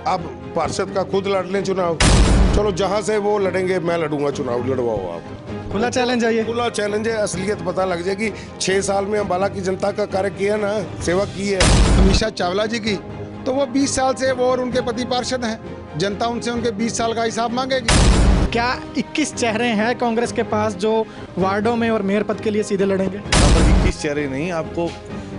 अब पार्षद का खुद लड़ लें चुनाव। चलो जहां से वो लड़ेंगे मैं लड़ूंगा चुनाव, लड़वाओ आप। खुला चैलेंज है ये। खुला चैलेंज है, असलियत पता लग जाएगी। 6 साल में अम्बाला की जनता का कार्य किया ना, सेवा की है। अमीषा चावला जी की तो वो 20 साल से वो और उनके पति पार्षद हैं। जनता उनसे उनके 20 साल का हिसाब मांगेगी। क्या 21 चेहरे हैं कांग्रेस के पास जो वार्डों में और मेयर पद के लिए सीधे लड़ेंगे? 21 चेहरे नहीं, आपको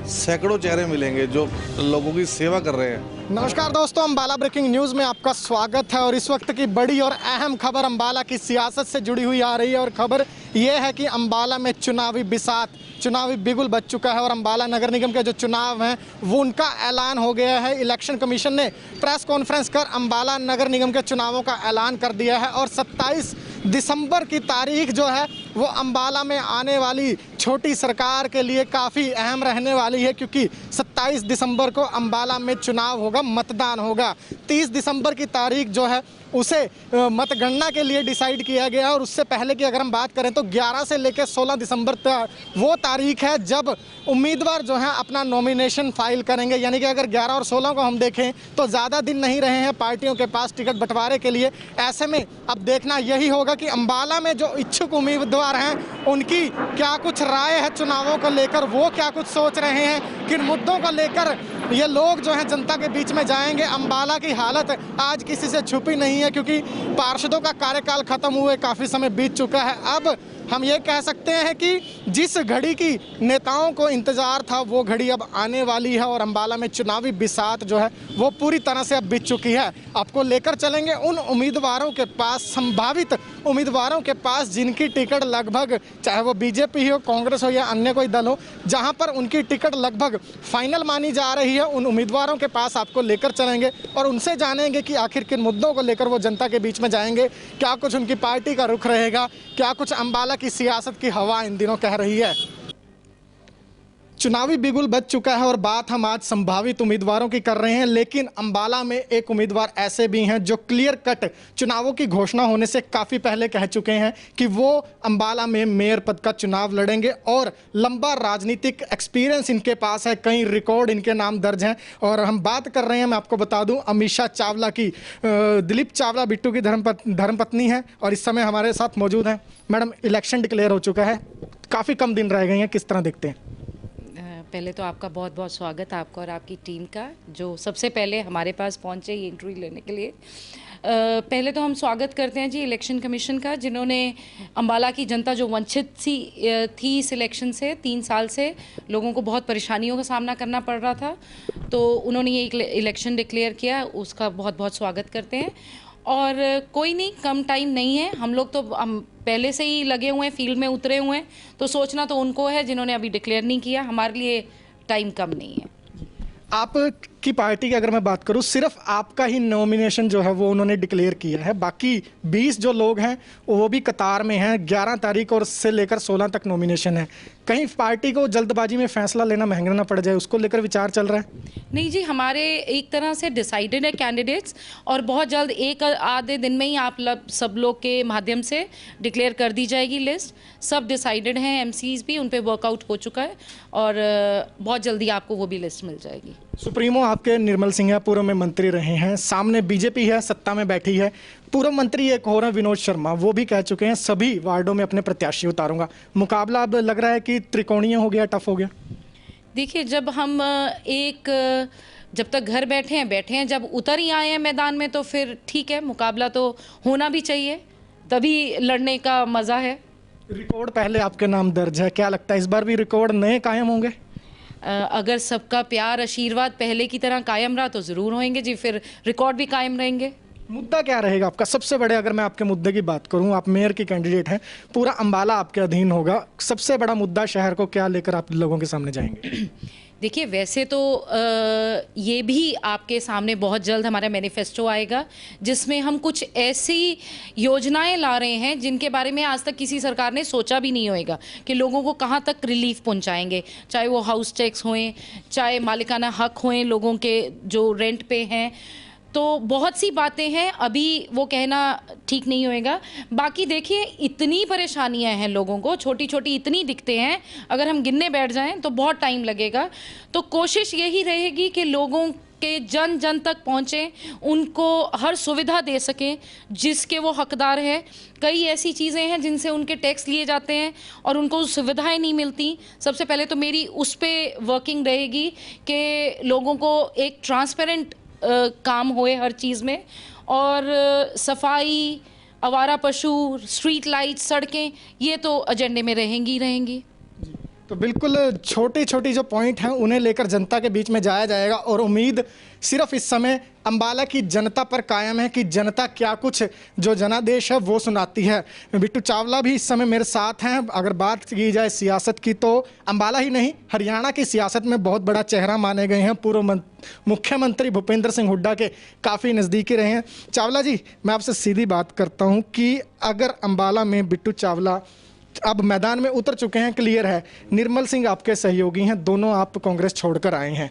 सैकड़ों चेहरे मिलेंगे जो लोगों की सेवा कर रहे हैं। नमस्कार दोस्तों, अम्बाला ब्रेकिंग न्यूज़ में आपका स्वागत है। और इस वक्त की बड़ी और अहम खबर अम्बाला की सियासत से जुड़ी हुई आ रही है। और खबर ये है कि अम्बाला में चुनावी बिसात, चुनावी बिगुल बज चुका है। और अम्बाला नगर निगम के जो चुनाव हैं वो उनका ऐलान हो गया है। इलेक्शन कमीशन ने प्रेस कॉन्फ्रेंस कर अम्बाला नगर निगम के चुनावों का ऐलान कर दिया है। और 27 दिसंबर की तारीख जो है वो अम्बाला में आने वाली छोटी सरकार के लिए काफ़ी अहम रहने वाली है, क्योंकि 27 दिसंबर को अम्बाला में चुनाव होगा, मतदान होगा। 30 दिसंबर की तारीख जो है उसे मतगणना के लिए डिसाइड किया गया। और उससे पहले की अगर हम बात करें तो 11 से लेकर 16 दिसंबर तक वो तारीख है जब उम्मीदवार जो है अपना नॉमिनेशन फाइल करेंगे। यानी कि अगर 11 और 16 को हम देखें तो ज़्यादा दिन नहीं रहे हैं पार्टियों के पास टिकट बंटवारे के लिए। ऐसे में अब देखना यही होगा कि अम्बाला में जो इच्छुक उम्मीदवार हैं उनकी क्या कुछ राय है चुनावों को लेकर, वो क्या कुछ सोच रहे हैं, किन मुद्दों को लेकर ये लोग जो हैं जनता के बीच में जाएंगे। अम्बाला की हालत आज किसी से छुपी नहीं है, क्योंकि पार्षदों का कार्यकाल खत्म हुए काफ़ी समय बीत चुका है। अब हम ये कह सकते हैं कि जिस घड़ी की नेताओं को इंतज़ार था वो घड़ी अब आने वाली है। और अम्बाला में चुनावी बिसात जो है वो पूरी तरह से अब बीत चुकी है। आपको लेकर चलेंगे उन उम्मीदवारों के पास, संभावित उम्मीदवारों के पास जिनकी टिकट लगभग, चाहे वो बीजेपी हो, कांग्रेस हो या अन्य कोई दल हो, जहां पर उनकी टिकट लगभग फाइनल मानी जा रही है। उन उम्मीदवारों के पास आपको लेकर चलेंगे और उनसे जानेंगे कि आखिर किन मुद्दों को लेकर वो जनता के बीच में जाएंगे, क्या कुछ उनकी पार्टी का रुख रहेगा, क्या कुछ अम्बाला की सियासत की हवा इन दिनों कह रही है। चुनावी बिगुल बज चुका है और बात हम आज संभावित उम्मीदवारों की कर रहे हैं। लेकिन अम्बाला में एक उम्मीदवार ऐसे भी हैं जो क्लियर कट चुनावों की घोषणा होने से काफ़ी पहले कह चुके हैं कि वो अम्बाला में मेयर पद का चुनाव लड़ेंगे। और लंबा राजनीतिक एक्सपीरियंस इनके पास है, कई रिकॉर्ड इनके नाम दर्ज हैं। और हम बात कर रहे हैं, मैं आपको बता दूं, अमीषा चावला की। दिलीप चावला बिट्टू की धर्मपत्नी है और इस समय हमारे साथ मौजूद हैं। मैडम, इलेक्शन डिक्लेयर हो चुका है, काफ़ी कम दिन रह गए हैं, किस तरह देखते हैं? पहले तो आपका बहुत बहुत स्वागत है, आपका और आपकी टीम का, जो सबसे पहले हमारे पास पहुंचे ये इंटरव्यू लेने के लिए। पहले तो हम स्वागत करते हैं जी इलेक्शन कमीशन का, जिन्होंने अम्बाला की जनता जो वंचित सी थी इस इलेक्शन से, 3 साल से लोगों को बहुत परेशानियों का सामना करना पड़ रहा था, तो उन्होंने ये इलेक्शन डिक्लेयर किया, उसका बहुत बहुत स्वागत करते हैं। और कोई नहीं, कम टाइम नहीं है, हम लोग तो पहले से ही लगे हुए हैं, फील्ड में उतरे हुए हैं, तो सोचना तो उनको है जिन्होंने अभी डिक्लेयर नहीं किया, हमारे लिए टाइम कम नहीं है। आपकी पार्टी की अगर मैं बात करूं, सिर्फ आपका ही नॉमिनेशन जो है वो उन्होंने डिक्लेयर किया है, बाकी 20 जो लोग हैं वो भी कतार में हैं। 11 तारीख और से लेकर 16 तक नॉमिनेशन है। कहीं पार्टी को जल्दबाजी में फैसला लेना महंगा ना पड़ जाए, उसको लेकर विचार चल रहा है? नहीं जी, हमारे एक तरह से डिसाइडेड है कैंडिडेट्स, और बहुत जल्द एक आधे दिन में ही आप सब लोग के माध्यम से डिक्लेयर कर दी जाएगी लिस्ट। सब डिसाइडेड हैं, एमसीज भी उन पे वर्कआउट हो चुका है और बहुत जल्दी आपको वो भी लिस्ट मिल जाएगी। सुप्रीमो आपके निर्मल सिंह पूर्व में मंत्री रहे हैं, सामने बीजेपी है, सत्ता में बैठी है। पूर्व मंत्री एक हो रहे हैं विनोद शर्मा, वो भी कह चुके हैं सभी वार्डों में अपने प्रत्याशी उतारूंगा। मुकाबला अब लग रहा है कि त्रिकोणीय हो गया, टफ हो गया। देखिए, जब हम जब तक घर बैठे हैं, जब उतर ही आए हैं मैदान में तो फिर ठीक है, मुकाबला तो होना भी चाहिए, तभी लड़ने का मज़ा है। रिकॉर्ड पहले आपके नाम दर्ज है, क्या लगता है इस बार भी रिकॉर्ड नए कायम होंगे? अगर सबका प्यार आशीर्वाद पहले की तरह कायम रहा तो ज़रूर होंगे जी, फिर रिकॉर्ड भी कायम रहेंगे। मुद्दा क्या रहेगा आपका सबसे बड़े? अगर मैं आपके मुद्दे की बात करूं, आप मेयर की कैंडिडेट हैं, पूरा अम्बाला आपके अधीन होगा, सबसे बड़ा मुद्दा शहर को क्या लेकर आप लोगों के सामने जाएंगे? देखिए, वैसे तो ये भी आपके सामने बहुत जल्द हमारा मैनिफेस्टो आएगा, जिसमें हम कुछ ऐसी योजनाएं ला रहे हैं जिनके बारे में आज तक किसी सरकार ने सोचा भी नहीं होएगा कि लोगों को कहां तक रिलीफ पहुंचाएंगे, चाहे वो हाउस टैक्स होएं, चाहे मालिकाना हक होएं लोगों के जो रेंट पे हैं। तो बहुत सी बातें हैं, अभी वो कहना ठीक नहीं होएगा। बाकी देखिए, इतनी परेशानियां हैं लोगों को, छोटी छोटी इतनी दिखते हैं, अगर हम गिनने बैठ जाएं तो बहुत टाइम लगेगा। तो कोशिश यही रहेगी कि लोगों कि जन जन तक पहुँचें, उनको हर सुविधा दे सकें जिसके वो हकदार है। कई ऐसी चीज़ें हैं जिनसे उनके टैक्स लिए जाते हैं और उनको सुविधाएं नहीं मिलती। सबसे पहले तो मेरी उस पर वर्किंग रहेगी कि लोगों को एक ट्रांसपेरेंट काम होए हर चीज़ में, और सफाई, आवारा पशु, स्ट्रीट लाइट, सड़कें, ये तो एजेंडे में रहेंगी ही रहेंगी। तो बिल्कुल छोटी छोटी जो पॉइंट हैं उन्हें लेकर जनता के बीच में जाया जाएगा, और उम्मीद सिर्फ इस समय अंबाला की जनता पर कायम है कि जनता क्या कुछ जो जनादेश है वो सुनाती है। बिट्टू चावला भी इस समय मेरे साथ हैं। अगर बात की जाए सियासत की तो अंबाला ही नहीं, हरियाणा की सियासत में बहुत बड़ा चेहरा माने गए हैं। पूर्व मुख्यमंत्री भूपेंद्र सिंह हुड्डा के काफ़ी नज़दीकी रहे हैं। चावला जी, मैं आपसे सीधी बात करता हूँ कि अगर अंबाला में बिट्टू चावला अब मैदान में उतर चुके हैं, क्लियर है, निर्मल सिंह आपके सहयोगी हैं, दोनों आप कांग्रेस छोड़कर आए हैं,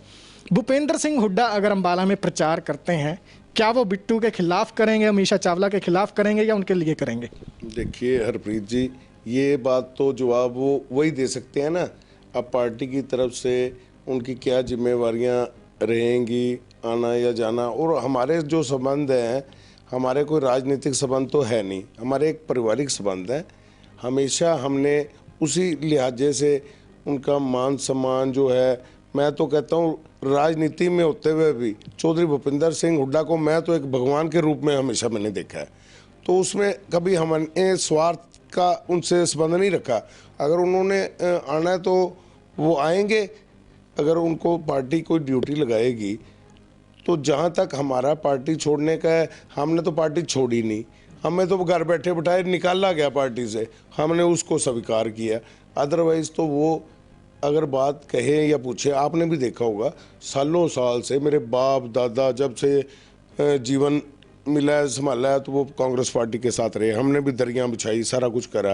भूपेंद्र सिंह हुड्डा अगर अंबाला में प्रचार करते हैं, क्या वो बिट्टू के खिलाफ करेंगे, अमीषा चावला के खिलाफ करेंगे या उनके लिए करेंगे? देखिए हरप्रीत जी, ये बात तो जवाब वो वही दे सकते हैं ना। अब पार्टी की तरफ से उनकी क्या जिम्मेवारियां रहेंगी, आना या जाना। और हमारे जो संबंध हैं, हमारे कोई राजनीतिक संबंध तो है नहीं, हमारे एक पारिवारिक संबंध है। हमेशा हमने उसी लिहाजे से उनका मान सम्मान जो है, मैं तो कहता हूँ राजनीति में होते हुए भी चौधरी भूपेंद्र सिंह हुड्डा को मैं तो एक भगवान के रूप में हमेशा मैंने देखा है। तो उसमें कभी हमने स्वार्थ का उनसे संबंध नहीं रखा। अगर उन्होंने आना है तो वो आएंगे, अगर उनको पार्टी कोई ड्यूटी लगाएगी तो जहाँ तक हमारा पार्टी छोड़ने का है, हमने तो पार्टी छोड़ी नहीं, हमें तो घर बैठे बिठाए निकाला गया पार्टी से, हमने उसको स्वीकार किया। अदरवाइज़ तो वो अगर बात कहे या पूछे, आपने भी देखा होगा सालों साल से मेरे बाप दादा जब से जीवन मिला है, संभाला है, तो वो कांग्रेस पार्टी के साथ रहे, हमने भी दरियाँ बिछाई, सारा कुछ करा।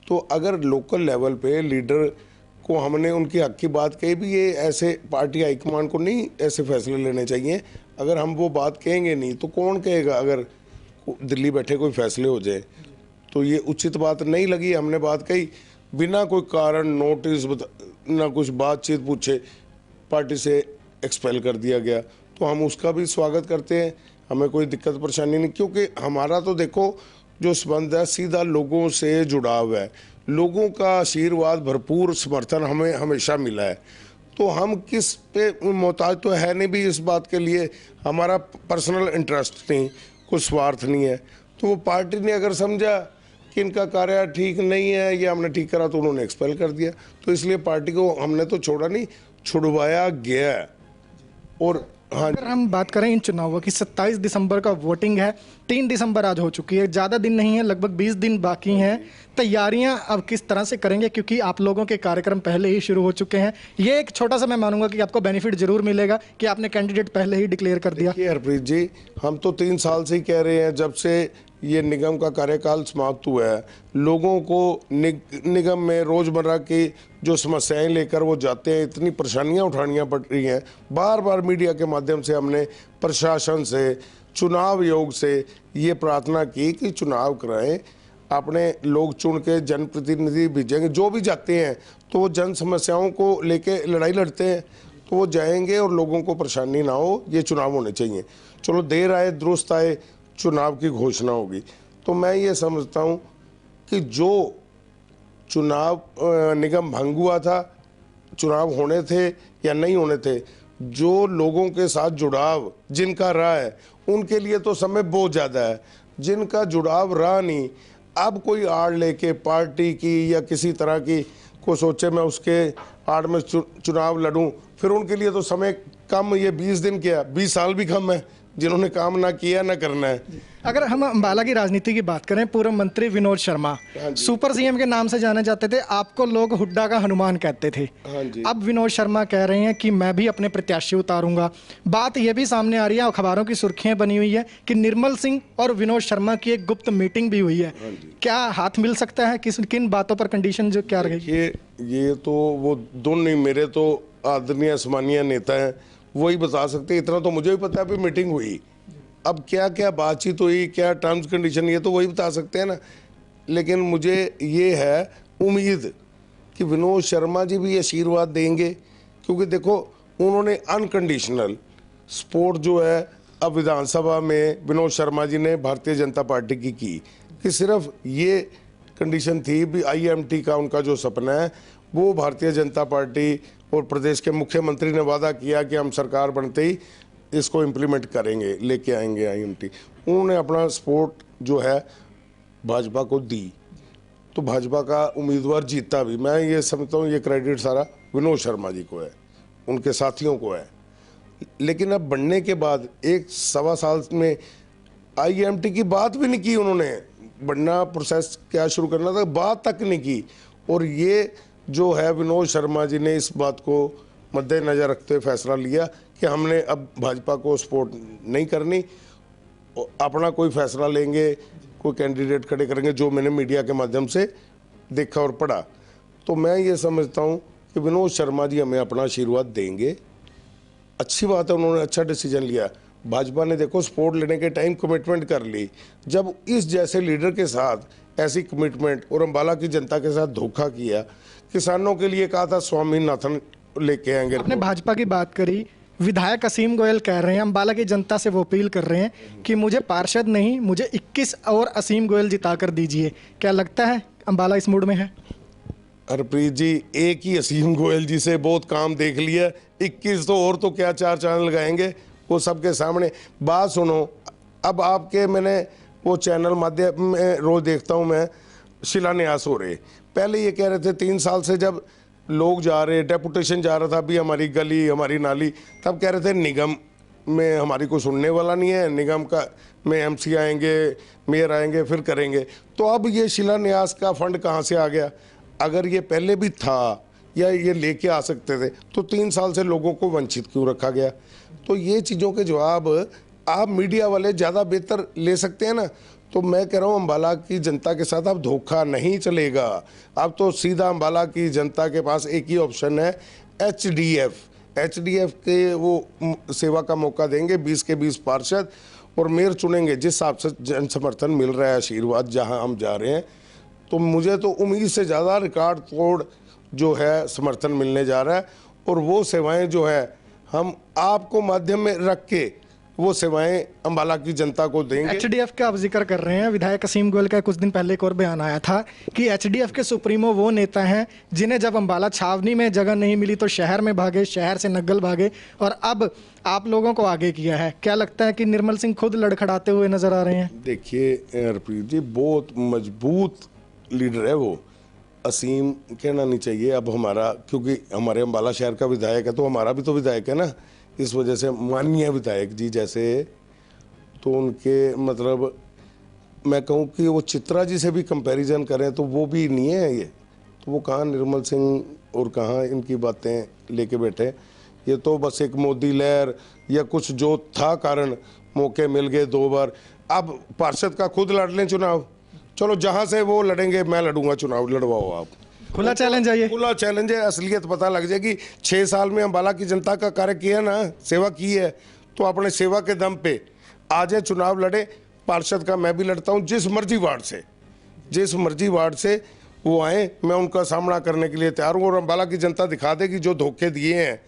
तो अगर लोकल लेवल पे लीडर को हमने उनकी हक की बात कही भी, ये ऐसे पार्टी हाईकमान को नहीं ऐसे फैसले लेने चाहिए। अगर हम वो बात कहेंगे नहीं तो कौन कहेगा? अगर दिल्ली बैठे कोई फैसले हो जाए तो ये उचित बात नहीं लगी। हमने बात कही बिना कोई कारण, नोटिस ना कुछ बातचीत पूछे पार्टी से एक्सपेल कर दिया गया, तो हम उसका भी स्वागत करते हैं, हमें कोई दिक्कत परेशानी नहीं। क्योंकि हमारा तो देखो जो संबंध है सीधा लोगों से जुड़ाव है, लोगों का आशीर्वाद, भरपूर समर्थन हमें हमेशा मिला है। तो हम किस पे मोहताज तो है नहीं भी इस बात के लिए, हमारा पर्सनल इंटरेस्ट नहीं, कोई स्वार्थ नहीं है। तो वो पार्टी ने अगर समझा कि इनका कार्य ठीक नहीं है या हमने ठीक करा तो उन्होंने एक्सपेल कर दिया। तो इसलिए पार्टी को हमने तो छोड़ा नहीं, छुड़वाया गया है। और हाँ, अगर हम बात करें इन चुनावों की, 27 दिसंबर का वोटिंग है, 3 दिसंबर आज हो चुकी है, ज़्यादा दिन नहीं है, लगभग 20 दिन बाकी हैं। तैयारियां अब किस तरह से करेंगे, क्योंकि आप लोगों के कार्यक्रम पहले ही शुरू हो चुके हैं। ये एक छोटा सा मैं मानूंगा कि आपको बेनिफिट जरूर मिलेगा कि आपने कैंडिडेट पहले ही डिक्लेयर कर दिया। हरप्रीत जी, हम तो 3 साल से ही कह रहे हैं, जब से ये निगम का कार्यकाल समाप्त हुआ है, लोगों को निगम में रोज़मर्रा की जो समस्याएं लेकर वो जाते हैं, इतनी परेशानियां उठानियां पड़ रही हैं। बार बार मीडिया के माध्यम से हमने प्रशासन से, चुनाव आयोग से ये प्रार्थना की कि चुनाव कराएं, अपने लोग चुन के जनप्रतिनिधि भेजेंगे, जो भी जाते हैं तो वो जन समस्याओं को लेके लड़ाई लड़ते हैं, तो वो जाएंगे और लोगों को परेशानी ना हो, ये चुनाव होने चाहिए। चलो देर आए दुरुस्त आए, चुनाव की घोषणा होगी। तो मैं ये समझता हूँ कि जो चुनाव निगम भंग हुआ था, चुनाव होने थे या नहीं होने थे, जो लोगों के साथ जुड़ाव जिनका रहा है उनके लिए तो समय बहुत ज़्यादा है। जिनका जुड़ाव रहा नहीं, अब कोई आड़ लेके पार्टी की या किसी तरह की को सोचे मैं उसके आड़ में चुनाव लड़ूं, फिर उनके लिए तो समय कम, ये 20 दिन क्या 20 साल भी कम है, जिन्होंने काम ना किया ना करना है। अगर हम अंबाला की राजनीति की बात करें, पूर्व मंत्री विनोद शर्मा सुपर सीएम के नाम से जाने जाते थे, आपको लोग हुड्डा का हनुमान कहते थे। अब विनोद शर्मा कह रहे हैं कि मैं भी अपने प्रत्याशी उतारूंगा। बात यह भी सामने आ रही है, अखबारों की सुर्खियां बनी हुई है कि निर्मल सिंह और विनोद शर्मा की एक गुप्त मीटिंग भी हुई है। क्या हाथ मिल सकता है? किन बातों पर कंडीशन जो क्या रहेगी? ये तो वो दोनों ही मेरे तो आदरणीय सम्मानीय नेता हैं, वही बता सकते। इतना तो मुझे भी पता है, मीटिंग हुई, अब क्या क्या बातचीत हुई, क्या टर्म्स कंडीशन, ये तो वही बता सकते हैं ना। लेकिन मुझे ये है उम्मीद कि विनोद शर्मा जी भी आशीर्वाद देंगे, क्योंकि देखो उन्होंने अनकंडीशनल सपोर्ट जो है अब विधानसभा में विनोद शर्मा जी ने भारतीय जनता पार्टी की कि सिर्फ ये कंडीशन थी भी IMT का उनका जो सपना है वो भारतीय जनता पार्टी और प्रदेश के मुख्यमंत्री ने वादा किया कि हम सरकार बनते ही इसको इम्प्लीमेंट करेंगे, लेके आएंगे IMT। उन्होंने अपना सपोर्ट जो है भाजपा को दी, तो भाजपा का उम्मीदवार जीता भी। मैं ये समझता हूँ ये क्रेडिट सारा विनोद शर्मा जी को है, उनके साथियों को है। लेकिन अब बनने के बाद 1-1.25 साल में IMT की बात भी नहीं की उन्होंने, बनना प्रोसेस क्या शुरू करना था बात तक नहीं की। और ये जो है विनोद शर्मा जी ने इस बात को मद्देनज़र रखते हुए फैसला लिया कि हमने अब भाजपा को सपोर्ट नहीं करनी, अपना कोई फैसला लेंगे, कोई कैंडिडेट खड़े करेंगे, जो मैंने मीडिया के माध्यम से देखा और पढ़ा। तो मैं ये समझता हूँ कि विनोद शर्मा जी हमें अपना आशीर्वाद देंगे। अच्छी बात है, उन्होंने अच्छा डिसीजन लिया। भाजपा ने देखो सपोर्ट लेने के टाइम कमिटमेंट कर ली, जब इस जैसे लीडर के साथ ऐसी कमिटमेंट और अम्बाला की जनता के साथ धोखा किया, किसानों के लिए कहा था स्वामीनाथन लेके आएंगे। आपने भाजपा की बात करी, विधायक असीम गोयल कह रहे हैं, अम्बाला की जनता से वो अपील कर रहे हैं कि मुझे पार्षद नहीं, मुझे 21 और असीम गोयल जिता कर दीजिए। क्या लगता है अम्बाला इस मूड में है? हरप्रीत जी, एक ही असीम गोयल जी से बहुत काम देख लिया, 21 तो और तो क्या 4 चैनल लगाएंगे, वो सबके सामने। बात सुनो, अब आपके मैंने वो चैनल माध्यम में रोज देखता हूँ मैं, शिलान्यास हो रहे। पहले ये कह रहे थे 3 साल से जब लोग जा रहे, डेपुटेशन जा रहा था अभी हमारी गली हमारी नाली, तब कह रहे थे निगम में हमारी कोई सुनने वाला नहीं है, निगम का में MC आएंगे, मेयर आएंगे, फिर करेंगे। तो अब ये शिलान्यास का फंड कहाँ से आ गया? अगर ये पहले भी था या ये लेके आ सकते थे तो 3 साल से लोगों को वंचित क्यों रखा गया? तो ये चीज़ों के जवाब आप मीडिया वाले ज़्यादा बेहतर ले सकते हैं ना। तो मैं कह रहा हूँ अम्बाला की जनता के साथ अब धोखा नहीं चलेगा। अब तो सीधा अम्बाला की जनता के पास एक ही ऑप्शन है, HDF के वो सेवा का मौका देंगे, 20 के 20 पार्षद और मेयर चुनेंगे। जिस हिसाब से जन समर्थन मिल रहा है, आशीर्वाद जहाँ हम जा रहे हैं, तो मुझे तो उम्मीद से ज़्यादा रिकॉर्ड तोड़ जो है समर्थन मिलने जा रहा है। और वो सेवाएं जो है हम आपको माध्यम में रख के वो सेवाएं अम्बाला की जनता को देंगे। HDF का आप जिक्र कर रहे हैं, विधायक असीम गोयल का कुछ दिन पहले एक और बयान आया था कि HDF के सुप्रीमो वो नेता हैं जिन्हें जब अम्बाला छावनी में जगह नहीं मिली तो शहर में भागे, शहर से नग्गल भागे और अब आप लोगों को आगे किया है। क्या लगता है कि निर्मल सिंह खुद लड़खड़ाते हुए नजर आ रहे हैं? देखिए हरप्रीत जी, बहुत मजबूत लीडर है वो, असीम कहना नहीं चाहिए अब हमारा, क्योंकि हमारे अम्बाला शहर का विधायक है तो हमारा भी तो विधायक है ना, इस वजह से माननीय विधायक जी जैसे, तो उनके मतलब मैं कहूँ कि वो चित्रा जी से भी कंपैरिजन करें तो वो भी नहीं है ये। तो वो कहाँ निर्मल सिंह और कहाँ इनकी बातें लेके बैठे, ये तो बस एक मोदी लहर या कुछ जो था कारण मौके मिल गए 2 बार। अब पार्षद का खुद लड़ लें चुनाव, चलो जहाँ से वो लड़ेंगे मैं लड़ूंगा चुनाव, लड़वाओ आप। खुला चैलेंज है ये, खुला चैलेंज है, असलियत पता लग जाएगी। 6 साल में अम्बाला की जनता का कार्य किया ना, सेवा की है, तो अपने सेवा के दम पे आज चुनाव लड़े। पार्षद का मैं भी लड़ता हूँ, जिस मर्जी वार्ड से वो आए, मैं उनका सामना करने के लिए तैयार हूँ। और अम्बाला की जनता दिखा देगी जो धोखे दिए हैं,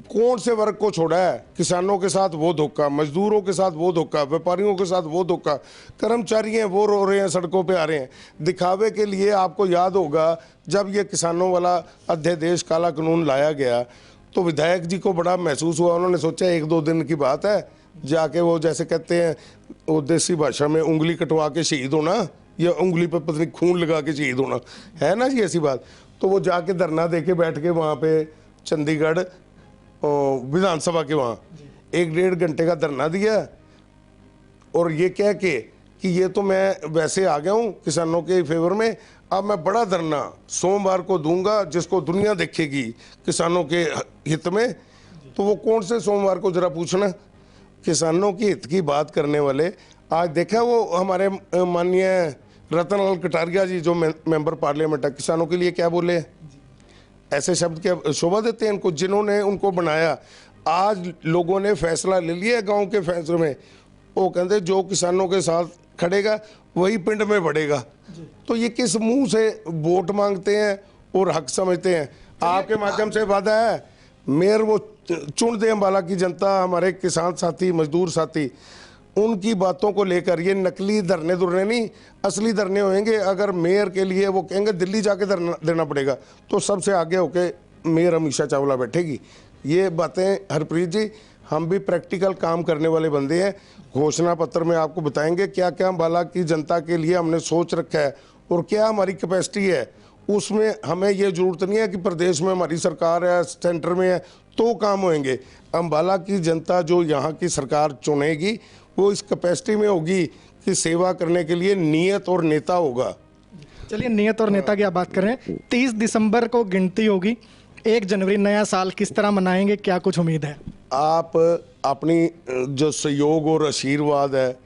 कौन से वर्ग को छोड़ा है। किसानों के साथ वो धोखा, मजदूरों के साथ वो धोखा, व्यापारियों के साथ वो धोखा, कर्मचारी हैं वो रो रहे हैं, सड़कों पे आ रहे हैं दिखावे के लिए। आपको याद होगा जब ये किसानों वाला अध्यादेश काला कानून लाया गया तो विधायक जी को बड़ा महसूस हुआ, उन्होंने सोचा 1-2 दिन की बात है, जाके वो जैसे कहते हैं वो देसी भाषा में उंगली कटवा के शहीद होना या उंगली पर पत्नी खून लगा के शहीद होना है ना जी, ऐसी बात। तो वो जाके धरना दे के बैठ के वहाँ पे चंडीगढ़ विधानसभा के वहाँ 1-1.5 घंटे का धरना दिया और ये कह के कि ये तो मैं वैसे आ गया हूँ किसानों के फेवर में, अब मैं बड़ा धरना सोमवार को दूंगा जिसको दुनिया देखेगी किसानों के हित में। तो वो कौन से सोमवार को जरा पूछना, किसानों के हित की बात करने वाले। आज देखा वो हमारे माननीय रतन लाल कटारिया जी जो मेंबर पार्लियामेंट है, किसानों के लिए क्या बोले, ऐसे शब्द क्या शोभा देते हैं इनको, जिन्होंने उनको बनाया। आज लोगों ने फैसला ले लिया गांव के फैसले में, वो कहते जो किसानों के साथ खड़ेगा वही पिंड में बढ़ेगा। तो ये किस मुंह से वोट मांगते हैं और हक समझते हैं। आपके माध्यम से वादा है, मेयर वो चुन दे अम्बाला की जनता, हमारे किसान साथी, मजदूर साथी, उनकी बातों को लेकर। ये नकली धरने धुरने नहीं, असली धरने होंगे। अगर मेयर के लिए वो कहेंगे दिल्ली जाके धरना देना पड़ेगा, तो सबसे आगे होके मेयर अमीषा चावला बैठेगी। ये बातें हरप्रीत जी, हम भी प्रैक्टिकल काम करने वाले बंदे हैं। घोषणा पत्र में आपको बताएंगे क्या क्या अम्बाला की जनता के लिए हमने सोच रखा है और क्या हमारी कैपेसिटी है। उसमें हमें ये ज़रूरत नहीं है कि प्रदेश में हमारी सरकार है, सेंटर में है तो काम होंगे। अम्बाला की जनता जो यहाँ की सरकार चुनेगी वो इस कैपेसिटी में होगी कि सेवा करने के लिए नियत और नेता होगा। चलिए, नियत और नेता की आप बात करें। 30 दिसंबर को गिनती होगी, 1 जनवरी नया साल किस तरह मनाएंगे, क्या कुछ उम्मीद है? आप अपनी जो सहयोग और आशीर्वाद है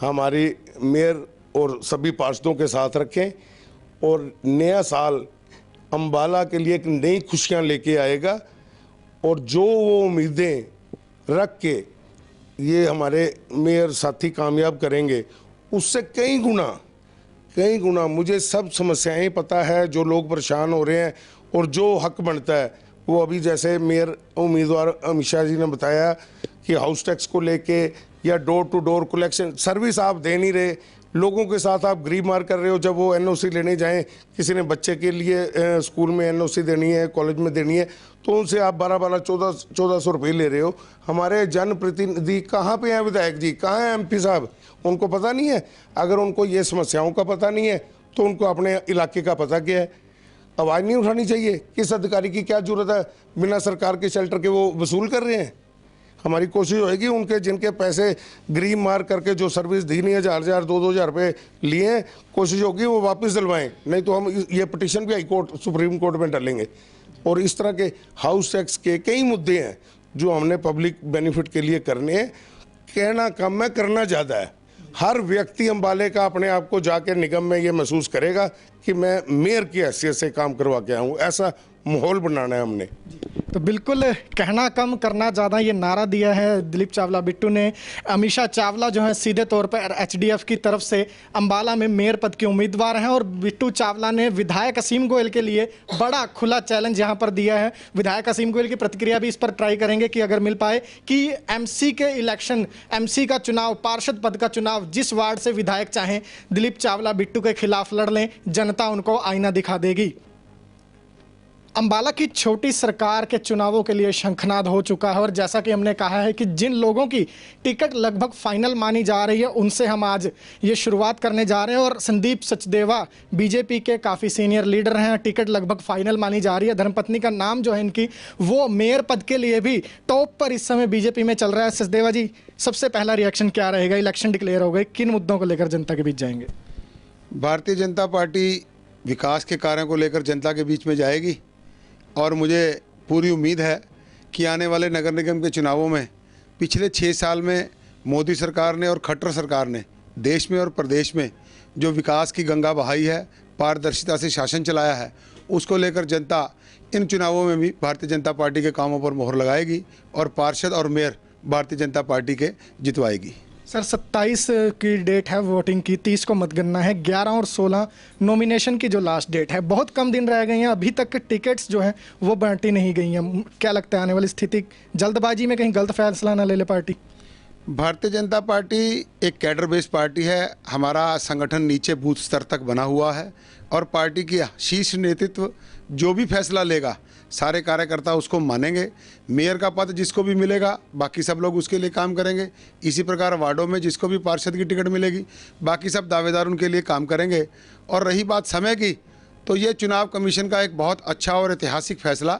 हमारी मेयर और सभी पार्षदों के साथ रखें, और नया साल अम्बाला के लिए एक नई खुशियां लेके आएगा। और जो वो उम्मीदें रख के ये हमारे मेयर साथी कामयाब करेंगे, उससे कई गुना मुझे सब समस्याएं पता है, जो लोग परेशान हो रहे हैं और जो हक बनता है वो अभी जैसे मेयर उम्मीदवार अमीषा जी ने बताया कि हाउस टैक्स को लेके या door to door collection service आप दे नहीं रहे, लोगों के साथ आप गरीब मार कर रहे हो। जब वो एनओसी लेने जाएं, किसी ने बच्चे के लिए स्कूल में एनओसी देनी है, कॉलेज में देनी है, तो उनसे आप 12-1400 रुपये ले रहे हो। हमारे जनप्रतिनिधि कहाँ पे हैं? विधायक जी कहाँ हैं? एमपी साहब, उनको पता नहीं है? अगर उनको ये समस्याओं का पता नहीं है तो उनको अपने इलाके का पता क्या है? आवाज़ नहीं उठानी चाहिए? किस अधिकारी की क्या जरूरत है, बिना सरकार के शेल्टर के वो वसूल कर रहे हैं। हमारी कोशिश होगी उनके जिनके पैसे गरीब मार करके जो सर्विस दी नहीं, 1000 2,000 रुपये लिए, कोशिश होगी वो वापस दिलवाएं, नहीं तो हम ये पिटीशन भी हाई कोर्ट सुप्रीम कोर्ट में डालेंगे। और इस तरह के हाउस टैक्स के कई मुद्दे हैं जो हमने पब्लिक बेनिफिट के लिए करने हैं। कहना कम है, करना ज़्यादा है। हर व्यक्ति अम्बाले का अपने आप को जाकर निगम में ये महसूस करेगा कि मैं मेयर की हैसियत से काम करवा के आऊँ, ऐसा माहौल बनाना है हमने। तो बिल्कुल कहना कम करना ज़्यादा, ये नारा दिया है दिलीप चावला बिट्टू ने। अमीषा चावला जो है सीधे तौर पर एचडीएफ की तरफ से अम्बाला में मेयर पद के उम्मीदवार हैं, और बिट्टू चावला ने विधायक असीम गोयल के लिए बड़ा खुला चैलेंज यहाँ पर दिया है। विधायक असीम गोयल की प्रतिक्रिया भी इस पर ट्राई करेंगे कि अगर मिल पाए कि एमसी के इलेक्शन, एमसी का चुनाव, पार्षद पद का चुनाव जिस वार्ड से विधायक चाहें दिलीप चावला बिट्टू के खिलाफ लड़ लें, जनता उनको आईना दिखा देगी। अम्बाला की छोटी सरकार के चुनावों के लिए शंखनाद हो चुका है, और जैसा कि हमने कहा है कि जिन लोगों की टिकट लगभग फाइनल मानी जा रही है उनसे हम आज ये शुरुआत करने जा रहे हैं। और संदीप सचदेवा बीजेपी के काफ़ी सीनियर लीडर हैं, टिकट लगभग फाइनल मानी जा रही है। धर्मपत्नी का नाम जो है इनकी, वो मेयर पद के लिए भी टॉप पर इस समय बीजेपी में चल रहा है। सचदेवा जी, सबसे पहला रिएक्शन क्या रहेगा? इलेक्शन डिक्लेयर हो गए, किन मुद्दों को लेकर जनता के बीच जाएंगे? भारतीय जनता पार्टी विकास के कार्यों को लेकर जनता के बीच में जाएगी, और मुझे पूरी उम्मीद है कि आने वाले नगर निगम के चुनावों में पिछले 6 साल में मोदी सरकार ने और खट्टर सरकार ने देश में और प्रदेश में जो विकास की गंगा बहाई है, पारदर्शिता से शासन चलाया है, उसको लेकर जनता इन चुनावों में भी भारतीय जनता पार्टी के कामों पर मोहर लगाएगी और पार्षद और मेयर भारतीय जनता पार्टी के जितवाएगी। सर, 27 की डेट है वोटिंग की, 30 को मतगणना है, 11 और 16 नॉमिनेशन की जो लास्ट डेट है। बहुत कम दिन रह गए हैं, अभी तक टिकट्स जो हैं वो बांटी नहीं गई हैं। क्या लगता है आने वाली स्थिति, जल्दबाजी में कहीं गलत फैसला ना ले ले पार्टी? भारतीय जनता पार्टी एक कैडर बेस्ड पार्टी है। हमारा संगठन नीचे बूथ स्तर तक बना हुआ है, और पार्टी की शीर्ष नेतृत्व जो भी फैसला लेगा सारे कार्यकर्ता उसको मानेंगे। मेयर का पद जिसको भी मिलेगा बाकी सब लोग उसके लिए काम करेंगे। इसी प्रकार वार्डों में जिसको भी पार्षद की टिकट मिलेगी बाकी सब दावेदार उनके लिए काम करेंगे। और रही बात समय की, तो ये चुनाव कमीशन का एक बहुत अच्छा और ऐतिहासिक फैसला,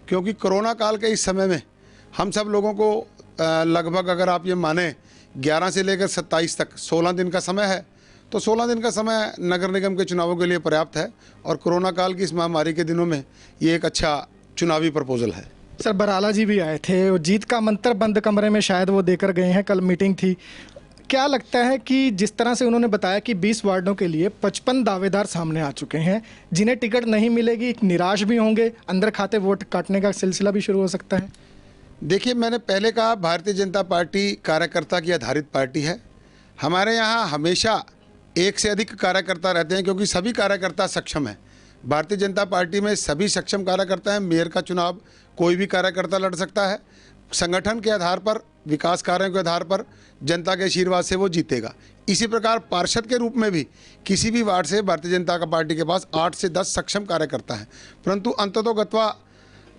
क्योंकि कोरोना काल के इस समय में हम सब लोगों को लगभग अगर आप ये माने 11 से लेकर 27 तक 16 दिन का समय है, तो 16 दिन का समय नगर निगम के चुनावों के लिए पर्याप्त है। और कोरोना काल की इस महामारी के दिनों में ये एक अच्छा चुनावी प्रपोजल है। सर, बराला जी भी आए थे, वो जीत का मंत्र बंद कमरे में शायद वो देकर गए हैं, कल मीटिंग थी। क्या लगता है कि जिस तरह से उन्होंने बताया कि 20 वार्डों के लिए 55 दावेदार सामने आ चुके हैं, जिन्हें टिकट नहीं मिलेगी निराश भी होंगे, अंदर खाते वोट काटने का सिलसिला भी शुरू हो सकता है? देखिए, मैंने पहले कहा भारतीय जनता पार्टी कार्यकर्ता की आधारित पार्टी है। हमारे यहाँ हमेशा एक से अधिक कार्यकर्ता रहते हैं, क्योंकि सभी कार्यकर्ता सक्षम हैं। भारतीय जनता पार्टी में सभी सक्षम कार्यकर्ता हैं। मेयर का चुनाव कोई भी कार्यकर्ता लड़ सकता है। संगठन के आधार पर, विकास कार्यों के आधार पर, जनता के आशीर्वाद से वो जीतेगा। इसी प्रकार पार्षद के रूप में भी किसी भी वार्ड से भारतीय जनता पार्टी के पास 8 से 10 सक्षम कार्यकर्ता हैं, परंतु अंततोगत्वा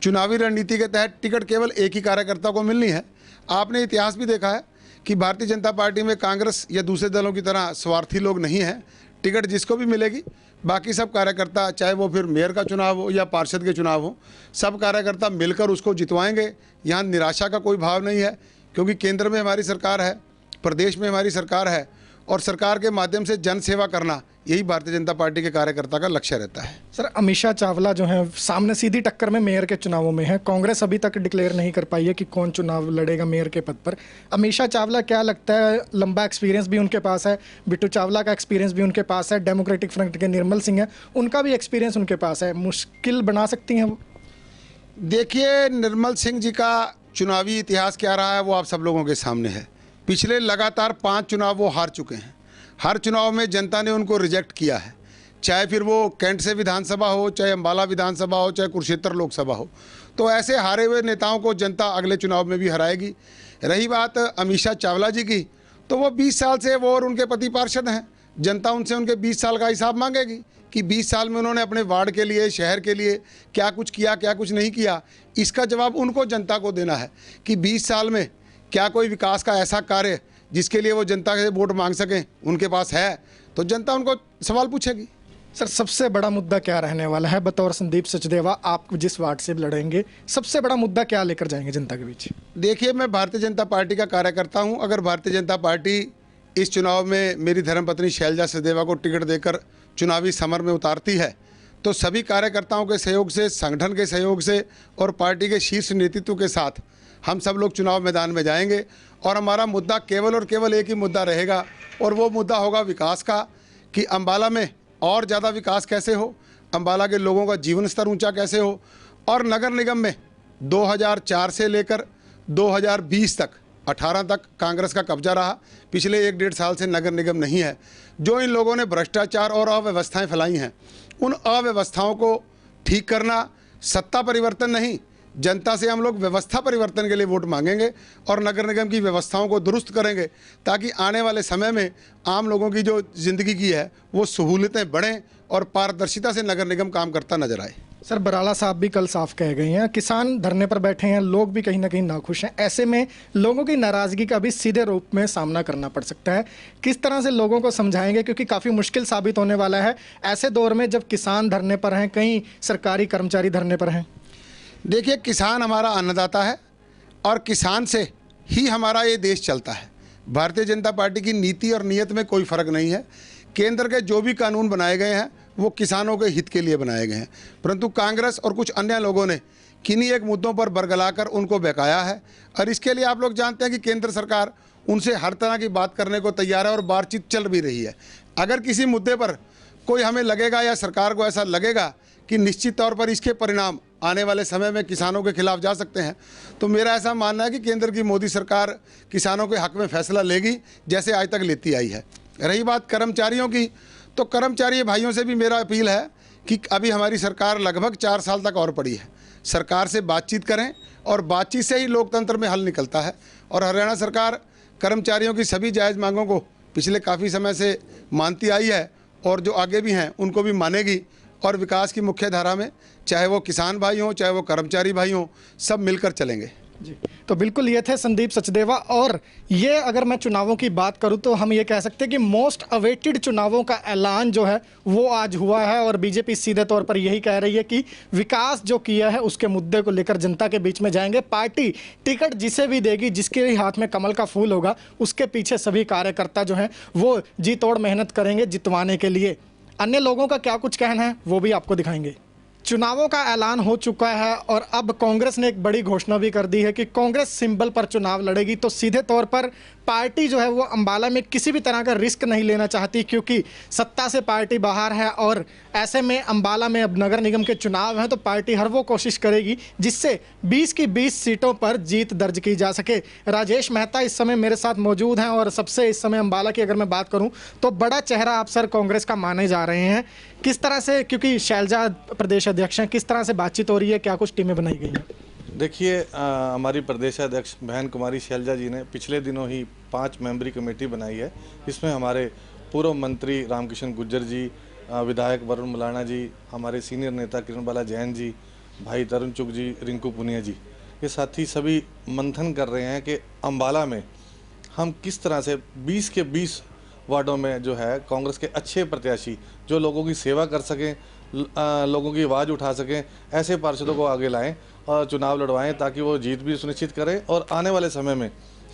चुनावी रणनीति के तहत टिकट केवल एक ही कार्यकर्ता को मिलनी है। आपने इतिहास भी देखा है कि भारतीय जनता पार्टी में कांग्रेस या दूसरे दलों की तरह स्वार्थी लोग नहीं हैं। टिकट जिसको भी मिलेगी, बाकी सब कार्यकर्ता, चाहे वो फिर मेयर का चुनाव हो या पार्षद के चुनाव हो, सब कार्यकर्ता मिलकर उसको जितवाएंगे। यहाँ निराशा का कोई भाव नहीं है, क्योंकि केंद्र में हमारी सरकार है, प्रदेश में हमारी सरकार है, और सरकार के माध्यम से जन सेवा करना, यही भारतीय जनता पार्टी के कार्यकर्ता का लक्ष्य रहता है। सर, अमीषा चावला जो है सामने सीधी टक्कर में मेयर के चुनावों में है। कांग्रेस अभी तक डिक्लेयर नहीं कर पाई है कि कौन चुनाव लड़ेगा मेयर के पद पर। अमीषा चावला, क्या लगता है, लंबा एक्सपीरियंस भी उनके पास है, बिट्टू चावला का एक्सपीरियंस भी उनके पास है, डेमोक्रेटिक फ्रंट के निर्मल सिंह है, उनका भी एक्सपीरियंस उनके पास है, मुश्किल बना सकती हैं वो? देखिए, निर्मल सिंह जी का चुनावी इतिहास क्या रहा है वो आप सब लोगों के सामने है। पिछले लगातार 5 चुनाव वो हार चुके हैं। हर चुनाव में जनता ने उनको रिजेक्ट किया है, चाहे फिर वो कैंट से विधानसभा हो, चाहे अम्बाला विधानसभा हो, चाहे कुरुक्षेत्र लोकसभा हो। तो ऐसे हारे हुए नेताओं को जनता अगले चुनाव में भी हराएगी। रही बात अमीषा चावला जी की, तो वो 20 साल से वो और उनके पति पार्षद हैं। जनता उनसे उनके 20 साल का हिसाब मांगेगी कि 20 साल में उन्होंने अपने वार्ड के लिए, शहर के लिए क्या कुछ किया, क्या कुछ नहीं किया। इसका जवाब उनको जनता को देना है कि 20 साल में क्या कोई विकास का ऐसा कार्य जिसके लिए वो जनता से वोट मांग सकें उनके पास है, तो जनता उनको सवाल पूछेगी। सर, सबसे बड़ा मुद्दा क्या रहने वाला है? बतौर संदीप सचदेवा, आप जिस वार्ड से लड़ेंगे, सबसे बड़ा मुद्दा क्या लेकर जाएंगे जनता के बीच? देखिए, मैं भारतीय जनता पार्टी का कार्यकर्ता हूं। अगर भारतीय जनता पार्टी इस चुनाव में मेरी धर्मपत्नी शैलजा सचदेवा को टिकट देकर चुनावी समर में उतारती है, तो सभी कार्यकर्ताओं के सहयोग से, संगठन के सहयोग से और पार्टी के शीर्ष नेतृत्व के साथ हम सब लोग चुनाव मैदान में जाएंगे। और हमारा मुद्दा केवल और केवल एक ही मुद्दा रहेगा, और वो मुद्दा होगा विकास का, कि अम्बाला में और ज़्यादा विकास कैसे हो, अम्बाला के लोगों का जीवन स्तर ऊंचा कैसे हो। और नगर निगम में 2004 से लेकर 2020 तक, 18 तक कांग्रेस का कब्जा रहा। पिछले 1-1.5 साल से नगर निगम नहीं है। जो इन लोगों ने भ्रष्टाचार और अव्यवस्थाएं फैलाई हैं, उन अव्यवस्थाओं को ठीक करना, सत्ता परिवर्तन नहीं, जनता से हम लोग व्यवस्था परिवर्तन के लिए वोट मांगेंगे और नगर निगम की व्यवस्थाओं को दुरुस्त करेंगे, ताकि आने वाले समय में आम लोगों की जो ज़िंदगी की है वो सहूलतें बढ़ें और पारदर्शिता से नगर निगम काम करता नजर आए। सर, बराला साहब भी कल साफ कह गए हैं, किसान धरने पर बैठे हैं, लोग भी कहीं ना कहीं नाखुश हैं। ऐसे में लोगों की नाराज़गी का भी सीधे रूप में सामना करना पड़ सकता है। किस तरह से लोगों को समझाएंगे, क्योंकि काफ़ी मुश्किल साबित होने वाला है ऐसे दौर में जब किसान धरने पर हैं, कई सरकारी कर्मचारी धरने पर हैं? देखिए, किसान हमारा अन्नदाता है और किसान से ही हमारा ये देश चलता है। भारतीय जनता पार्टी की नीति और नीयत में कोई फ़र्क नहीं है। केंद्र के जो भी कानून बनाए गए हैं वो किसानों के हित के लिए बनाए गए हैं, परंतु कांग्रेस और कुछ अन्य लोगों ने किन्हीं एक मुद्दों पर बरगलाकर उनको बहकाया है। और इसके लिए आप लोग जानते हैं कि केंद्र सरकार उनसे हर तरह की बात करने को तैयार है और बातचीत चल भी रही है। अगर किसी मुद्दे पर कोई हमें लगेगा या सरकार को ऐसा लगेगा कि निश्चित तौर पर इसके परिणाम आने वाले समय में किसानों के खिलाफ जा सकते हैं, तो मेरा ऐसा मानना है कि केंद्र की मोदी सरकार किसानों के हक में फैसला लेगी, जैसे आज तक लेती आई है। रही बात कर्मचारियों की, तो कर्मचारी भाइयों से भी मेरा अपील है कि अभी हमारी सरकार लगभग 4 साल तक और पड़ी है। सरकार से बातचीत करें और बातचीत से ही लोकतंत्र में हल निकलता है। और हरियाणा सरकार कर्मचारियों की सभी जायज़ मांगों को पिछले काफ़ी समय से मानती आई है और जो आगे भी हैं उनको भी मानेगी। और विकास की मुख्य धारा में चाहे वो किसान भाई हों, चाहे वो कर्मचारी भाई हों, सब मिलकर चलेंगे। जी, तो बिल्कुल ये थे संदीप सचदेवा। और ये अगर मैं चुनावों की बात करूं तो हम ये कह सकते हैं कि मोस्ट अवेटेड चुनावों का ऐलान जो है वो आज हुआ है। और बीजेपी सीधे तौर पर यही कह रही है कि विकास जो किया है उसके मुद्दे को लेकर जनता के बीच में जाएंगे। पार्टी टिकट जिसे भी देगी, जिसके भी हाथ में कमल का फूल होगा, उसके पीछे सभी कार्यकर्ता जो हैं वो जी तोड़ मेहनत करेंगे जितवाने के लिए। अन्य लोगों का क्या कुछ कहना है वो भी आपको दिखाएंगे। चुनावों का ऐलान हो चुका है और अब कांग्रेस ने एक बड़ी घोषणा भी कर दी है कि कांग्रेस सिंबल पर चुनाव लड़ेगी। तो सीधे तौर पर पार्टी जो है वो अंबाला में किसी भी तरह का रिस्क नहीं लेना चाहती, क्योंकि सत्ता से पार्टी बाहर है। और ऐसे में अंबाला में अब नगर निगम के चुनाव हैं, तो पार्टी हर वो कोशिश करेगी जिससे 20 की 20 सीटों पर जीत दर्ज की जा सके। राजेश मेहता इस समय मेरे साथ मौजूद हैं और सबसे इस समय अंबाला की अगर मैं बात करूं तो बड़ा चेहरा आप सर कांग्रेस का माने जा रहे हैं। किस तरह से, क्योंकि शैलजा प्रदेश अध्यक्ष हैं, किस तरह से बातचीत हो रही है, क्या कुछ टीमें बनाई गई हैं? देखिए हमारी प्रदेशाध्यक्ष बहन कुमारी शैलजा जी ने पिछले दिनों ही 5 मेंबरी कमेटी बनाई है। इसमें हमारे पूर्व मंत्री रामकिशन गुर्जर जी, विधायक वरुण मुलाना जी, हमारे सीनियर नेता किरणबाला जैन जी, भाई तरुण चुग जी, रिंकू पुनिया जी, ये साथी सभी मंथन कर रहे हैं कि अम्बाला में हम किस तरह से 20 के 20 वार्डों में जो है कांग्रेस के अच्छे प्रत्याशी जो लोगों की सेवा कर सकें, लोगों की आवाज़ उठा सकें, ऐसे पार्षदों को आगे लाएं और चुनाव लड़वाएं ताकि वो जीत भी सुनिश्चित करें और आने वाले समय में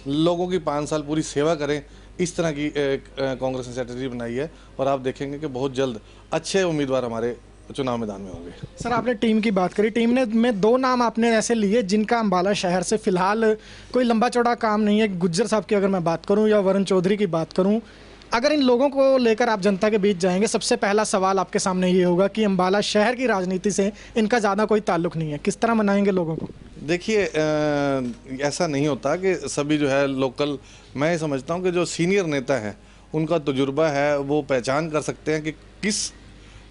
लोगों की 5 साल पूरी सेवा करें। इस तरह की कांग्रेस ने स्ट्रेटजी बनाई है और आप देखेंगे कि बहुत जल्द अच्छे उम्मीदवार हमारे चुनाव मैदान में होंगे। सर, आपने टीम की बात करी, टीम ने में 2 नाम आपने ऐसे लिए जिनका अम्बाला शहर से फिलहाल कोई लंबा चौड़ा काम नहीं है। गुज्जर साहब की अगर मैं बात करूं या वरुण चौधरी की बात करूं, अगर इन लोगों को लेकर आप जनता के बीच जाएंगे, सबसे पहला सवाल आपके सामने ये होगा कि अम्बाला शहर की राजनीति से इनका ज़्यादा कोई ताल्लुक नहीं है। किस तरह मनाएंगे लोगों को? देखिए ऐसा नहीं होता कि सभी जो है लोकल, मैं ये समझता हूँ कि जो सीनियर नेता हैं उनका तजुर्बा है, वो पहचान कर सकते हैं कि किस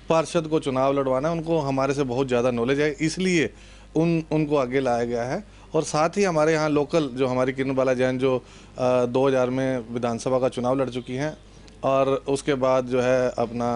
पार्षद को चुनाव लड़वाना है। उनको हमारे से बहुत ज़्यादा नॉलेज है, इसलिए उनको आगे लाया गया है। और साथ ही हमारे यहाँ लोकल जो हमारी किरणबाला जैन जो 2000 में विधानसभा का चुनाव लड़ चुकी हैं, और उसके बाद जो है अपना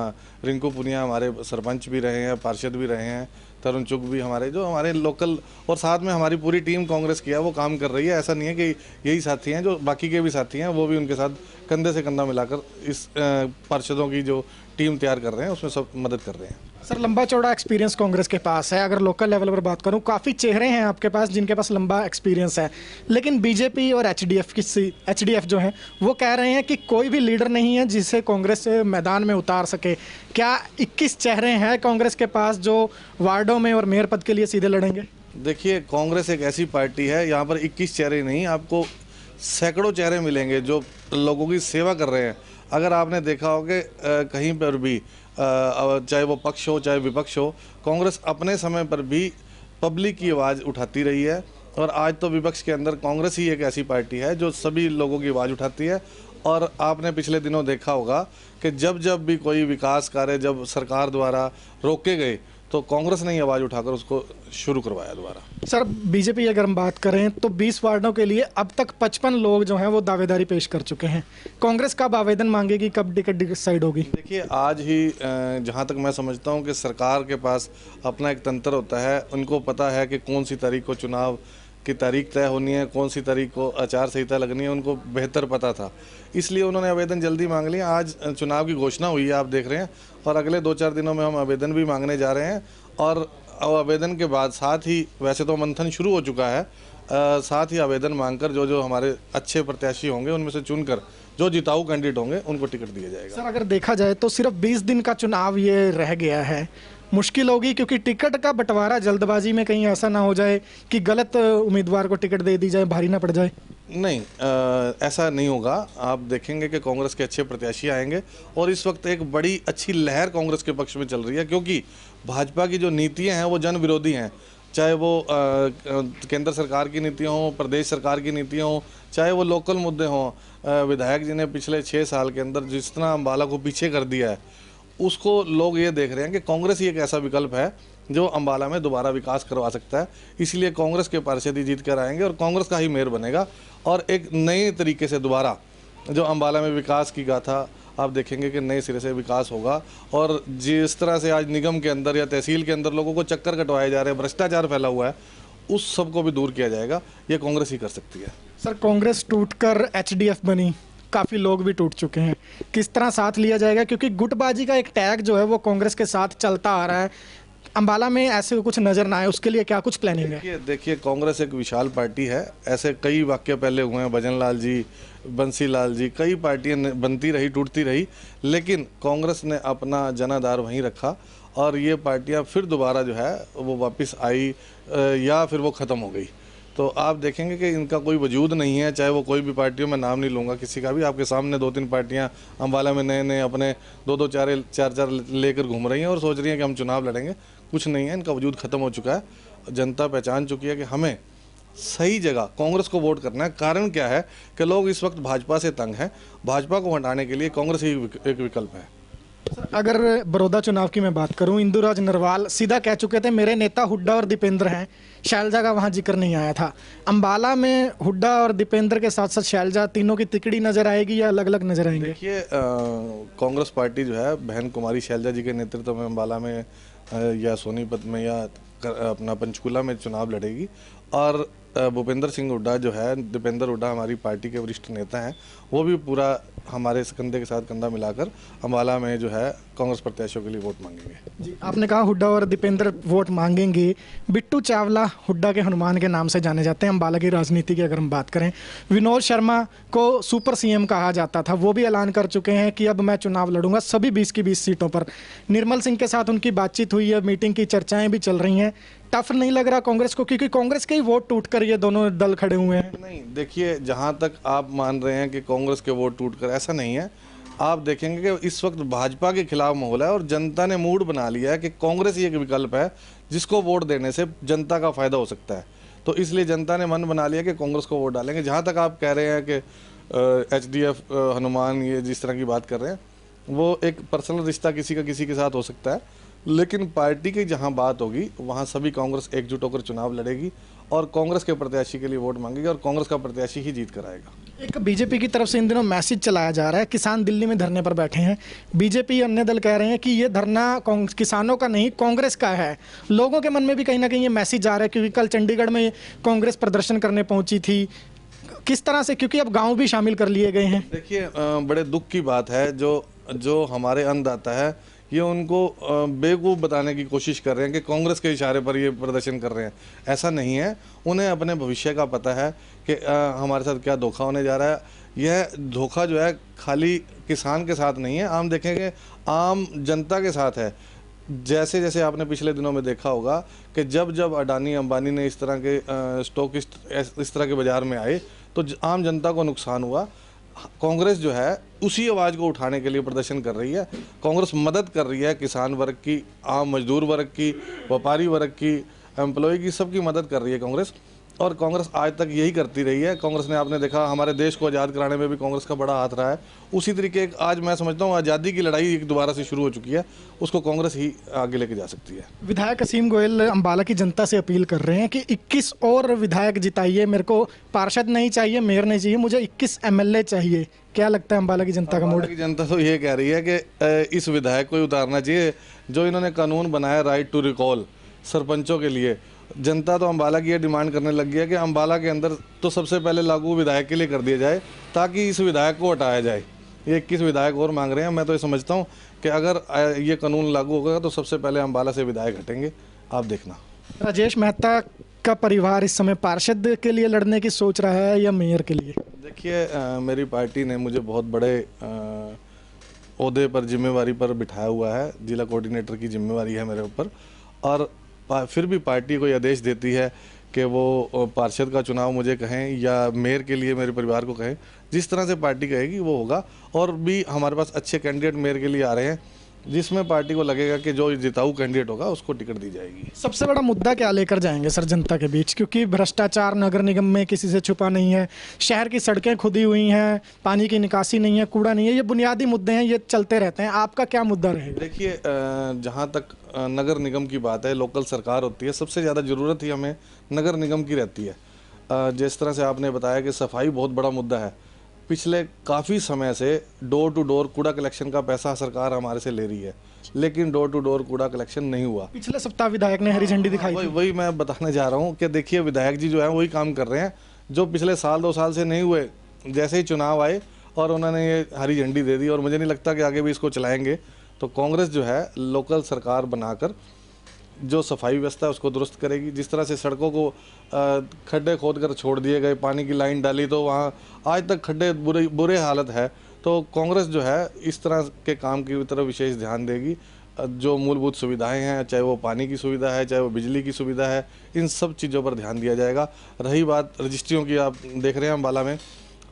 रिंकू पुनिया हमारे सरपंच भी रहे हैं, पार्षद भी रहे हैं, तरुण चुग भी हमारे लोकल, और साथ में हमारी पूरी टीम कांग्रेस की है वो काम कर रही है। ऐसा नहीं है कि यही साथी हैं, जो बाकी के भी साथी हैं वो भी उनके साथ कंधे से कंधा मिलाकर इस पार्षदों की जो टीम तैयार कर रहे हैं उसमें सब मदद कर रहे हैं। सर, लंबा चौड़ा एक्सपीरियंस कांग्रेस के पास है। अगर लोकल लेवल पर बात करूं, काफ़ी चेहरे हैं आपके पास जिनके पास लंबा एक्सपीरियंस है, लेकिन बीजेपी और एचडीएफ जो हैं वो कह रहे हैं कि कोई भी लीडर नहीं है जिसे कांग्रेस मैदान में उतार सके। क्या 21 चेहरे हैं कांग्रेस के पास जो वार्डों में और मेयर पद के लिए सीधे लड़ेंगे? देखिए कांग्रेस एक ऐसी पार्टी है, यहाँ पर 21 चेहरे नहीं, आपको सैकड़ों चेहरे मिलेंगे जो लोगों की सेवा कर रहे हैं। अगर आपने देखा हो कि कहीं पर भी चाहे वो पक्ष हो चाहे विपक्ष हो, कांग्रेस अपने समय पर भी पब्लिक की आवाज़ उठाती रही है। और आज तो विपक्ष के अंदर कांग्रेस ही एक ऐसी पार्टी है जो सभी लोगों की आवाज़ उठाती है। और आपने पिछले दिनों देखा होगा कि जब जब भी कोई विकास कार्य जब सरकार द्वारा रोके गए तो कांग्रेस ने ही आवाज़ उठाकर उसको शुरू करवाया दोबारा। सर, बीजेपी अगर हम बात करें तो 20 वार्डों के लिए अब तक 55 लोग जो हैं वो दावेदारी पेश कर चुके हैं। कांग्रेस कब आवेदन मांगेगी, कब टिकट डिसाइड होगी? देखिए आज ही जहाँ तक मैं समझता हूँ कि सरकार के पास अपना एक तंत्र होता है, उनको पता है कि कौन सी तारीख को चुनाव की तारीख तय होनी है, कौन सी तारीख को आचार संहिता लगनी है, उनको बेहतर पता था, इसलिए उन्होंने आवेदन जल्दी मांग लिया। आज चुनाव की घोषणा हुई है, आप देख रहे हैं, और अगले 2-4 दिनों में हम आवेदन भी मांगने जा रहे हैं। और आवेदन के बाद साथ ही वैसे तो मंथन शुरू हो चुका है, साथ ही आवेदन मांगकर जो जो हमारे अच्छे प्रत्याशी होंगे उनमें से चुनकर जो जिताऊ कैंडिडेट होंगे उनको टिकट दिया जाएगा। सर, अगर देखा जाए तो सिर्फ 20 दिन का चुनाव ये रह गया है, मुश्किल होगी क्योंकि टिकट का बंटवारा जल्दबाजी में कहीं ऐसा ना हो जाए कि गलत उम्मीदवार को टिकट दे दी जाए, भारी ना पड़ जाए। नहीं, ऐसा नहीं होगा। आप देखेंगे कि कांग्रेस के अच्छे प्रत्याशी आएंगे और इस वक्त एक बड़ी अच्छी लहर कांग्रेस के पक्ष में चल रही है, क्योंकि भाजपा की जो नीतियां हैं वो जन विरोधी हैं। चाहे वो केंद्र सरकार की नीतियाँ हों, प्रदेश सरकार की नीतियाँ हों, चाहे वो लोकल मुद्दे हों। विधायक जी ने पिछले 6 साल के अंदर जिस तरह अम्बाला को पीछे कर दिया है, उसको लोग ये देख रहे हैं कि कांग्रेस ही एक ऐसा विकल्प है जो अम्बाला में दोबारा विकास करवा सकता है। इसलिए कांग्रेस के पार्षद ही जीत कर आएंगे और कांग्रेस का ही मेयर बनेगा। और एक नए तरीके से दोबारा जो अम्बाला में विकास की गाथा आप देखेंगे कि नए सिरे से विकास होगा। और जिस तरह से आज निगम के अंदर या तहसील के अंदर लोगों को चक्कर कटवाए जा रहे हैं, भ्रष्टाचार फैला हुआ है, उस सब को भी दूर किया जाएगा। ये कांग्रेस ही कर सकती है। सर, कांग्रेस टूटकर एचडीएफ बनी, काफ़ी लोग भी टूट चुके हैं, किस तरह साथ लिया जाएगा? क्योंकि गुटबाजी का एक टैग जो है वो कांग्रेस के साथ चलता आ रहा है, अम्बाला में ऐसे कुछ नज़र ना आए उसके लिए क्या कुछ प्लानिंग है? देखिए कांग्रेस एक विशाल पार्टी है। ऐसे कई वाक्य पहले हुए हैं, भजन लाल जी, बंसी लाल जी, कई पार्टियां बनती रही, टूटती रही, लेकिन कांग्रेस ने अपना जनाधार वहीं रखा और ये पार्टियां फिर दोबारा जो है वो वापस आई या फिर वो ख़त्म हो गई। तो आप देखेंगे कि इनका कोई वजूद नहीं है, चाहे वो कोई भी पार्टियों में, नाम नहीं लूँगा किसी का भी। आपके सामने 2-3 पार्टियां अम्बाला में नए नए अपने 2-2 4 लेकर घूम रही हैं और सोच रही हैं कि हम चुनाव लड़ेंगे। कुछ नहीं है, इनका वजूद ख़त्म हो चुका है। जनता पहचान चुकी है कि हमें सही जगह कांग्रेस को वोट करना है। कारण क्या है कि लोग इस वक्त भाजपा से तंग हैं, भाजपा को हटाने के लिए कांग्रेस ही एक विकल्प है। अगर बड़ौदा चुनाव की मैं बात करूं, इंदुराज नरवाल सीधा कह चुके थे मेरे नेता हुड्डा और दीपेंद्र हैं, शैलजा का वहां जिक्र नहीं आया था। अंबाला में हुड्डा और दीपेंद्र के साथ साथ शैलजा, तीनों की तिकड़ी नजर आएगी या अलग अलग नजर आएंगे? देखिए कांग्रेस पार्टी जो है बहन कुमारी शैलजा जी के नेतृत्व में अंबाला में या सोनीपत में या अपना पंचकूला में चुनाव लड़ेगी। और भूपेंद्र सिंह हुड्डा जो है, दीपेंद्र हुड्डा हमारी पार्टी के वरिष्ठ नेता हैं, वो भी पूरा हमारे कंधे के साथ कंधा मिलाकर अंबाला में जो है कांग्रेस प्रत्याशियों के लिए वोट मांगेंगे। जी, आपने कहा हुड्डा और दीपेंद्र वोट मांगेंगे। बिट्टू चावला हुड्डा के हनुमान के नाम से जाने जाते हैं अंबाला की राजनीति की अगर हम बात करें। विनोद शर्मा को सुपर सीएम कहा जाता था, वो भी ऐलान कर चुके हैं कि अब मैं चुनाव लड़ूंगा सभी 20 की 20 सीटों पर। निर्मल सिंह के साथ उनकी बातचीत हुई है, मीटिंग की चर्चाएं भी चल रही हैं। टफ नहीं लग रहा कांग्रेस को, क्योंकि कांग्रेस के ही वोट टूट कर ये दोनों दल खड़े हुए हैं? नहीं, देखिए जहां तक आप मान रहे हैं कि कांग्रेस के वोट टूटकर, ऐसा नहीं है। आप देखेंगे कि इस वक्त भाजपा के खिलाफ माहौल है और जनता ने मूड बना लिया है कि कांग्रेस ही एक विकल्प है जिसको वोट देने से जनता का फायदा हो सकता है। तो इसलिए जनता ने मन बना लिया कि कांग्रेस को वोट डालेंगे। जहां तक आप कह रहे हैं कि HDF हनुमान, ये जिस तरह की बात कर रहे हैं, वो एक पर्सनल रिश्ता किसी का किसी के साथ हो सकता है, लेकिन पार्टी की जहां बात होगी वहां सभी कांग्रेस एकजुट होकर चुनाव लड़ेगी और कांग्रेस के प्रत्याशी के लिए वोट मांगेगी और कांग्रेस का प्रत्याशी ही जीत कर आएगा। एक बीजेपी की तरफ से इन दिनों मैसेज चलाया जा रहा है, किसान दिल्ली में धरने पर बैठे हैं, बीजेपी अन्य दल कह रहे हैं कि ये धरना किसानों का नहीं कांग्रेस का है। लोगों के मन में भी कहीं ना कहीं ये मैसेज आ रहा है, क्योंकि कल चंडीगढ़ में कांग्रेस प्रदर्शन करने पहुंची थी। किस तरह से, क्योंकि अब गाँव भी शामिल कर लिए गए हैं? देखिए बड़े दुख की बात है, जो हमारे अन्नदाता है ये उनको बेवकूफ़ बताने की कोशिश कर रहे हैं कि कांग्रेस के इशारे पर ये प्रदर्शन कर रहे हैं। ऐसा नहीं है, उन्हें अपने भविष्य का पता है कि हमारे साथ क्या धोखा होने जा रहा है। यह धोखा जो है खाली किसान के साथ नहीं है, हम देखेंगे आम जनता के साथ है। जैसे जैसे आपने पिछले दिनों में देखा होगा कि जब जब अडानी अंबानी ने इस तरह के स्टॉकिस्ट इस तरह के बाज़ार में आए तो आम जनता को नुकसान हुआ। कांग्रेस जो है उसी आवाज़ को उठाने के लिए प्रदर्शन कर रही है। कांग्रेस मदद कर रही है किसान वर्ग की, आम मजदूर वर्ग की, व्यापारी वर्ग की, एम्प्लॉय की, सबकी मदद कर रही है कांग्रेस। और कांग्रेस आज तक यही करती रही है। कांग्रेस ने, आपने देखा, हमारे देश को आज़ाद कराने में भी कांग्रेस का बड़ा हाथ रहा है। उसी तरीके आज मैं समझता हूँ आज़ादी की लड़ाई एक दोबारा से शुरू हो चुकी है, उसको कांग्रेस ही आगे लेके जा सकती है। विधायक असीम गोयल अंबाला की जनता से अपील कर रहे हैं कि 21 और विधायक जिताइए, मेरे को पार्षद नहीं चाहिए, मेयर नहीं चाहिए, मुझे 21 MLA चाहिए। क्या लगता है अंबाला की जनता का मूड? अंबाला की जनता तो ये कह रही है कि इस विधायक को ही उतारना चाहिए जो इन्होंने कानून बनाया राइट टू रिकॉल सरपंचों के लिए। जनता तो अंबाला की ये डिमांड करने लग गई है कि अंबाला के अंदर तो सबसे पहले लागू विधायक के लिए कर दिया जाए ताकि इस विधायक को हटाया जाए। ये 21 विधायक और मांग रहे हैं। मैं तो ये समझता हूँ कि अगर ये कानून लागू होगा तो सबसे पहले अंबाला से विधायक हटेंगे, आप देखना। राजेश मेहता का परिवार इस समय पार्षद के लिए लड़ने की सोच रहा है या मेयर के लिए? देखिए मेरी पार्टी ने मुझे बहुत बड़े ओहदे पर, जिम्मेवारी पर बिठाया हुआ है। जिला कोऑर्डिनेटर की जिम्मेवारी है मेरे ऊपर, और फिर भी पार्टी को आदेश देती है कि वो पार्षद का चुनाव मुझे कहें या मेयर के लिए मेरे परिवार को कहें। जिस तरह से पार्टी कहेगी वो होगा। और भी हमारे पास अच्छे कैंडिडेट मेयर के लिए आ रहे हैं, जिसमें पार्टी को लगेगा कि जो जिताऊ कैंडिडेट होगा उसको टिकट दी जाएगी। सबसे बड़ा मुद्दा क्या लेकर जाएंगे सर जनता के बीच? क्योंकि भ्रष्टाचार नगर निगम में किसी से छुपा नहीं है, शहर की सड़कें खुदी हुई हैं, पानी की निकासी नहीं है, कूड़ा नहीं है, ये बुनियादी मुद्दे हैं, ये चलते रहते हैं। आपका क्या मुद्दा रहेगा? देखिए जहाँ तक नगर निगम की बात है, लोकल सरकार होती है, सबसे ज़्यादा ज़रूरत ही हमें नगर निगम की रहती है। जिस तरह से आपने बताया कि सफाई बहुत बड़ा मुद्दा है, पिछले काफ़ी समय से डोर टू डोर कूड़ा कलेक्शन का पैसा सरकार हमारे से ले रही है, लेकिन डोर टू डोर कूड़ा कलेक्शन नहीं हुआ। पिछले सप्ताह विधायक ने हरी झंडी दिखाई थी। वही मैं बताने जा रहा हूँ कि देखिए विधायक जी जो है वही काम कर रहे हैं जो पिछले साल 2 साल से नहीं हुए। जैसे ही चुनाव आए और उन्होंने ये हरी झंडी दे दी, और मुझे नहीं लगता कि आगे भी इसको चलाएंगे। तो कांग्रेस जो है लोकल सरकार बनाकर जो सफाई व्यवस्था है उसको दुरुस्त करेगी। जिस तरह से सड़कों को खड्डे खोद कर छोड़ दिए गए, पानी की लाइन डाली तो वहाँ आज तक खड्डे बुरे हालत है। तो कांग्रेस जो है इस तरह के काम की तरफ विशेष ध्यान देगी। जो मूलभूत सुविधाएं हैं, चाहे वो पानी की सुविधा है, चाहे वो बिजली की सुविधा है, इन सब चीज़ों पर ध्यान दिया जाएगा। रही बात रजिस्ट्रियों की, आप देख रहे हैं अम्बाला में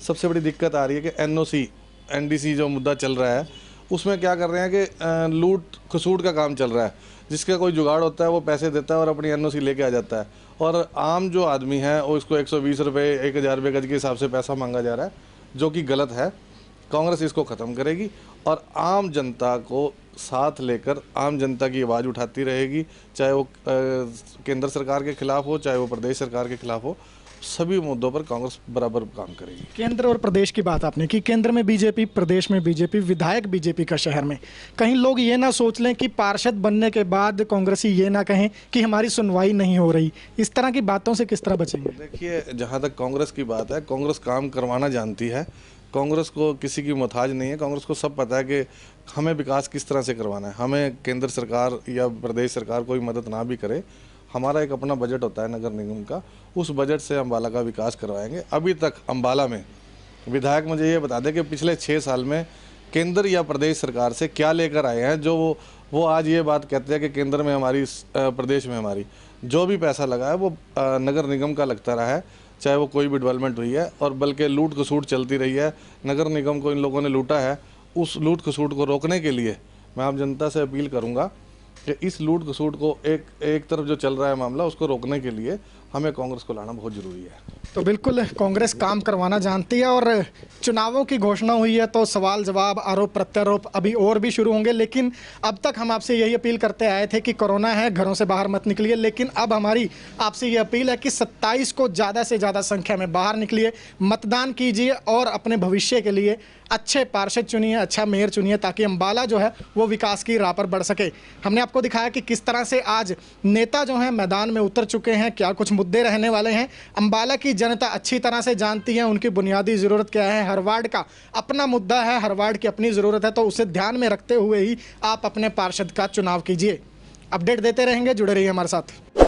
सबसे बड़ी दिक्कत आ रही है कि NOC NDC जो मुद्दा चल रहा है उसमें क्या कर रहे हैं कि लूट खसूट का काम चल रहा है। जिसका कोई जुगाड़ होता है वो पैसे देता है और अपनी NOC लेके आ जाता है, और आम जो आदमी है वो इसको 120 रुपये 1000 रुपये गज के हिसाब से पैसा मांगा जा रहा है, जो कि गलत है। कांग्रेस इसको ख़त्म करेगी और आम जनता को साथ लेकर आम जनता की आवाज़ उठाती रहेगी, चाहे वो केंद्र सरकार के खिलाफ हो, चाहे वो प्रदेश सरकार के खिलाफ हो। सभी मुद्दों पर कांग्रेस बराबर काम करेगी। केंद्र और प्रदेश की बात आपने की, केंद्र में बीजेपी, प्रदेश में बीजेपी, विधायक बीजेपी का शहर में, कहीं लोग ये ना सोच लें कि पार्षद बनने के बाद कांग्रेसी ये ना कहें कि हमारी सुनवाई नहीं हो रही। इस तरह की बातों से किस तरह बचेंगे? देखिए, जहाँ तक कांग्रेस की बात है, कांग्रेस काम करवाना जानती है, कांग्रेस को किसी की मोहताज नहीं है। कांग्रेस को सब पता है कि हमें विकास किस तरह से करवाना है। हमें केंद्र सरकार या प्रदेश सरकार कोई मदद ना भी करे, हमारा एक अपना बजट होता है नगर निगम का, उस बजट से अम्बाला का विकास करवाएंगे। अभी तक अम्बाला में विधायक मुझे ये बता दें कि पिछले 6 साल में केंद्र या प्रदेश सरकार से क्या लेकर आए हैं जो वो आज ये बात कहते हैं कि केंद्र में हमारी, प्रदेश में हमारी। जो भी पैसा लगा है वो नगर निगम का लगता रहा है, चाहे वो कोई भी डेवलपमेंट हुई है, और बल्कि लूट खसूट चलती रही है। नगर निगम को इन लोगों ने लूटा है। उस लूट खसूट को रोकने के लिए मैं आम जनता से अपील करूंगा कि इस लूट खसूट को एक तरफ जो चल रहा है मामला, उसको रोकने के लिए हमें कांग्रेस को लाना बहुत ज़रूरी है। तो बिल्कुल कांग्रेस काम करवाना जानती है और चुनावों की घोषणा हुई है तो सवाल जवाब, आरोप प्रत्यारोप अभी और भी शुरू होंगे। लेकिन अब तक हम आपसे यही अपील करते आए थे कि कोरोना है, घरों से बाहर मत निकलिए। लेकिन अब हमारी आपसे ये अपील है कि 27 को ज़्यादा से ज़्यादा संख्या में बाहर निकलिए, मतदान कीजिए और अपने भविष्य के लिए अच्छे पार्षद चुनिए, अच्छा मेयर चुनिए, ताकि अम्बाला जो है वो विकास की राह पर बढ़ सके। हमने आपको दिखाया कि किस तरह से आज नेता जो हैं मैदान में उतर चुके हैं, क्या कुछ मुद्दे रहने वाले हैं। अम्बाला की जनता अच्छी तरह से जानती है उनकी बुनियादी ज़रूरत क्या है। हर वार्ड का अपना मुद्दा है, हर वार्ड की अपनी ज़रूरत है, तो उसे ध्यान में रखते हुए ही आप अपने पार्षद का चुनाव कीजिए। अपडेट देते रहेंगे, जुड़े रहिए हमारे साथ।